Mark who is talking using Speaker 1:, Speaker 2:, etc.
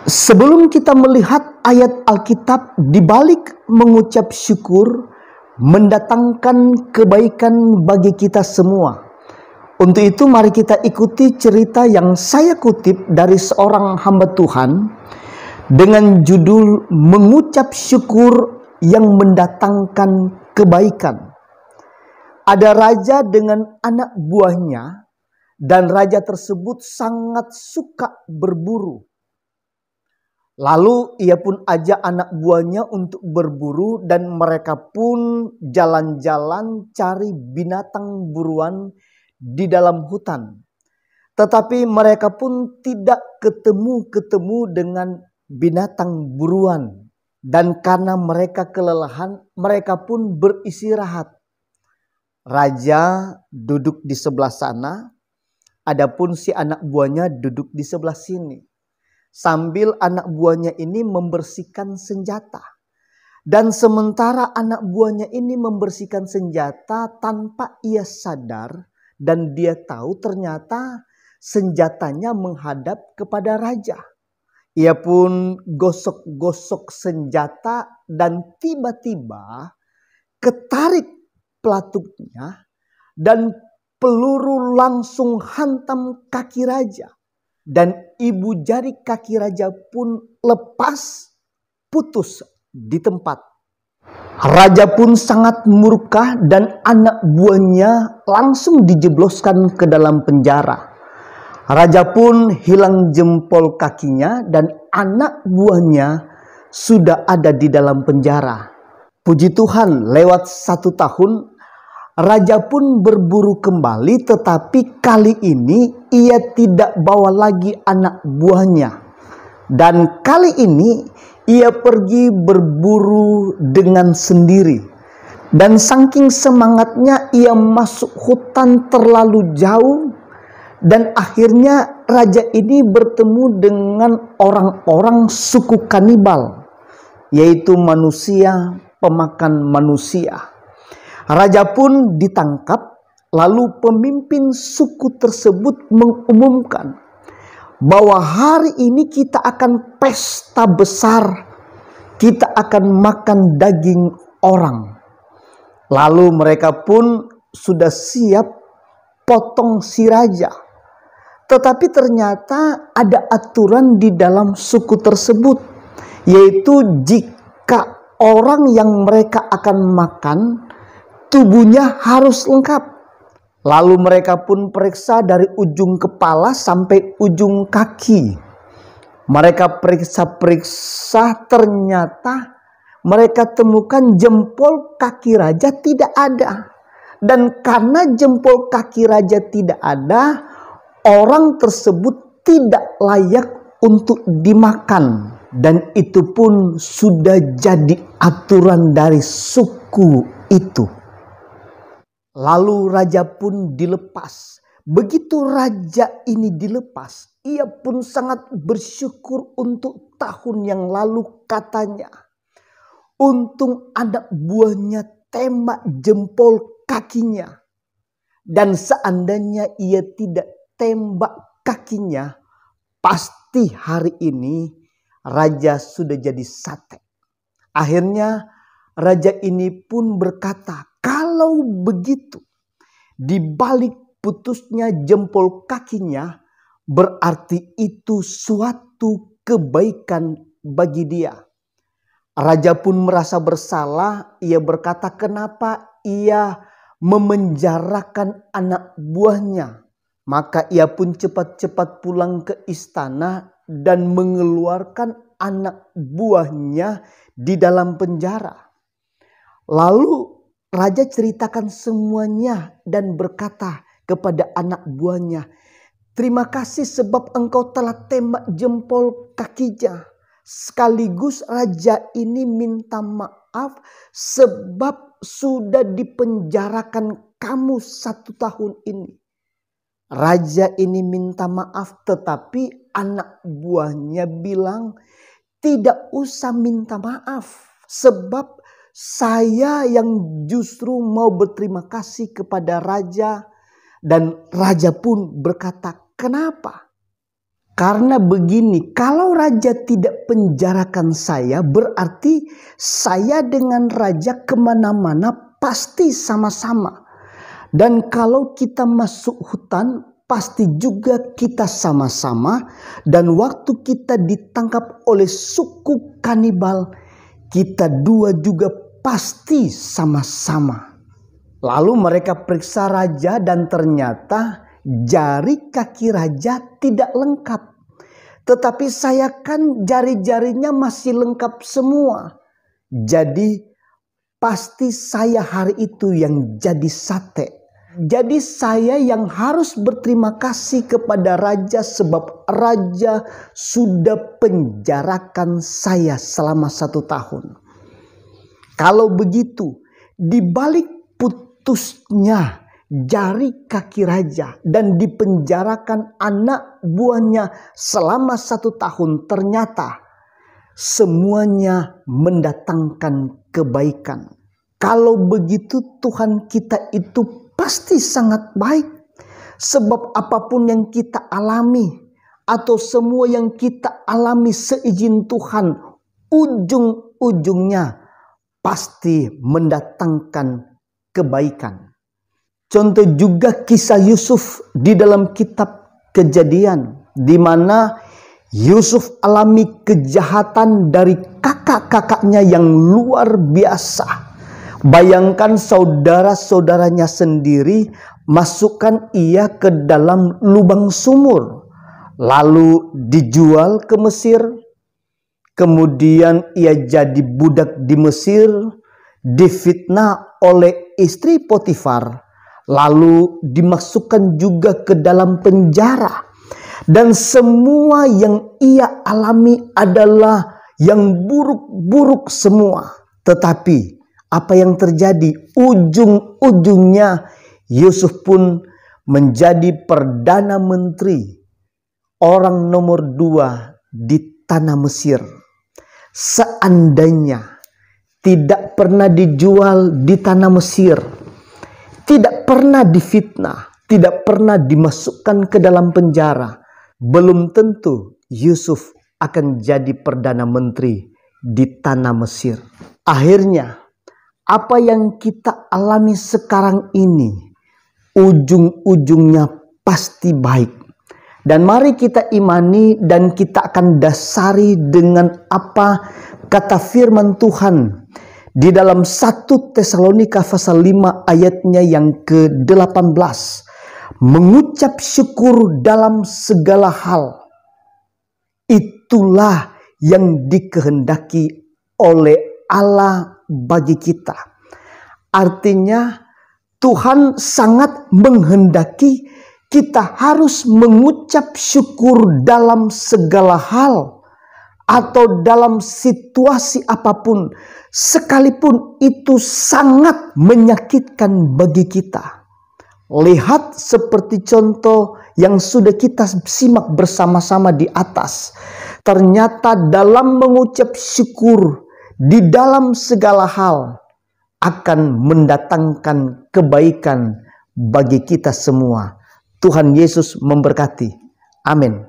Speaker 1: Sebelum kita melihat ayat Alkitab, di balik mengucap syukur mendatangkan kebaikan bagi kita semua. Untuk itu mari kita ikuti cerita yang saya kutip dari seorang hamba Tuhan dengan judul mengucap syukur yang mendatangkan kebaikan. Ada raja dengan anak buahnya dan raja tersebut sangat suka berburu. Lalu ia pun ajak anak buahnya untuk berburu dan mereka pun jalan-jalan cari binatang buruan di dalam hutan. Tetapi mereka pun tidak ketemu dengan binatang buruan. Dan karena mereka kelelahan, mereka pun beristirahat. Raja duduk di sebelah sana, adapun si anak buahnya duduk di sebelah sini. Sambil anak buahnya ini membersihkan senjata. Dan sementara anak buahnya ini membersihkan senjata tanpa ia sadar dan dia tahu ternyata senjatanya menghadap kepada raja. Ia pun gosok-gosok senjata dan tiba-tiba ketarik pelatutnya dan peluru langsung hantam kaki raja. Dan ibu jari kaki raja pun lepas, putus di tempat. Raja pun sangat murka dan anak buahnya langsung dijebloskan ke dalam penjara. Raja pun hilang jempol kakinya dan anak buahnya sudah ada di dalam penjara. Puji Tuhan, lewat 1 tahun raja pun berburu kembali, tetapi kali ini ia tidak bawa lagi anak buahnya. Dan kali ini ia pergi berburu dengan sendiri. Dan saking semangatnya ia masuk hutan terlalu jauh. Dan akhirnya raja ini bertemu dengan orang-orang suku kanibal, yaitu manusia pemakan manusia. Raja pun ditangkap, lalu pemimpin suku tersebut mengumumkan bahwa hari ini kita akan pesta besar, kita akan makan daging orang. Lalu mereka pun sudah siap potong si raja. Tetapi ternyata ada aturan di dalam suku tersebut, yaitu jika orang yang mereka akan makan tubuhnya harus lengkap. Lalu mereka pun periksa dari ujung kepala sampai ujung kaki. Mereka periksa-periksa, ternyata mereka temukan jempol kaki raja tidak ada. Dan karena jempol kaki raja tidak ada, orang tersebut tidak layak untuk dimakan. Dan itu pun sudah jadi aturan dari suku itu. Lalu raja pun dilepas. Begitu raja ini dilepas, ia pun sangat bersyukur untuk tahun yang lalu katanya. Untung anak buahnya tembak jempol kakinya. Dan seandainya ia tidak tembak kakinya, pasti hari ini raja sudah jadi sate. Akhirnya raja ini pun berkata, kalau begitu, di balik putusnya jempol kakinya, berarti itu suatu kebaikan bagi dia. Raja pun merasa bersalah, ia berkata kenapa ia memenjarakan anak buahnya. Maka ia pun cepat-cepat pulang ke istana dan mengeluarkan anak buahnya di dalam penjara. Lalu raja ceritakan semuanya dan berkata kepada anak buahnya, terima kasih sebab engkau telah tembak jempol kakinya. Sekaligus raja ini minta maaf sebab sudah dipenjarakan kamu 1 tahun ini. Raja ini minta maaf, tetapi anak buahnya bilang tidak usah minta maaf sebab saya yang justru mau berterima kasih kepada raja. Dan raja pun berkata, kenapa? Karena begini, kalau raja tidak penjarakan saya, berarti saya dengan raja kemana-mana pasti sama-sama. Dan kalau kita masuk hutan, pasti juga kita sama-sama. Dan waktu kita ditangkap oleh suku kanibal, kita dua juga pasti sama-sama. Lalu mereka periksa raja dan ternyata jari kaki raja tidak lengkap. Tetapi saya kan jari-jarinya masih lengkap semua. Jadi pasti saya hari itu yang jadi sate. Jadi saya yang harus berterima kasih kepada raja sebab raja sudah penjarakan saya selama 1 tahun. Kalau begitu, di balik putusnya jari kaki raja dan dipenjarakan anak buahnya selama 1 tahun, ternyata semuanya mendatangkan kebaikan. Kalau begitu Tuhan kita itu pasti sangat baik. Sebab apapun yang kita alami atau semua yang kita alami seizin Tuhan, ujung-ujungnya pasti mendatangkan kebaikan. Contoh juga kisah Yusuf di dalam kitab Kejadian, di mana Yusuf alami kejahatan dari kakak-kakaknya yang luar biasa. Bayangkan saudara-saudaranya sendiri masukkan ia ke dalam lubang sumur, lalu dijual ke Mesir. Kemudian ia jadi budak di Mesir, difitnah oleh istri Potifar, lalu dimasukkan juga ke dalam penjara. Dan semua yang ia alami adalah yang buruk-buruk semua. Tetapi apa yang terjadi? Ujung-ujungnya Yusuf pun menjadi Perdana Menteri, orang nomor 2 di tanah Mesir. Seandainya tidak pernah dijual di tanah Mesir, tidak pernah difitnah, tidak pernah dimasukkan ke dalam penjara, belum tentu Yusuf akan jadi Perdana Menteri di tanah Mesir. Akhirnya, apa yang kita alami sekarang ini, ujung-ujungnya pasti baik. Dan mari kita imani dan kita akan dasari dengan apa kata firman Tuhan di dalam 1 Tesalonika pasal 5 ayatnya yang ke-18. Mengucap syukur dalam segala hal, itulah yang dikehendaki oleh Allah bagi kita. Artinya Tuhan sangat menghendaki kita harus mengucap syukur dalam segala hal atau dalam situasi apapun, sekalipun itu sangat menyakitkan bagi kita. Lihat seperti contoh yang sudah kita simak bersama-sama di atas. Ternyata dalam mengucap syukur di dalam segala hal akan mendatangkan kebaikan bagi kita semua. Tuhan Yesus memberkati. Amin.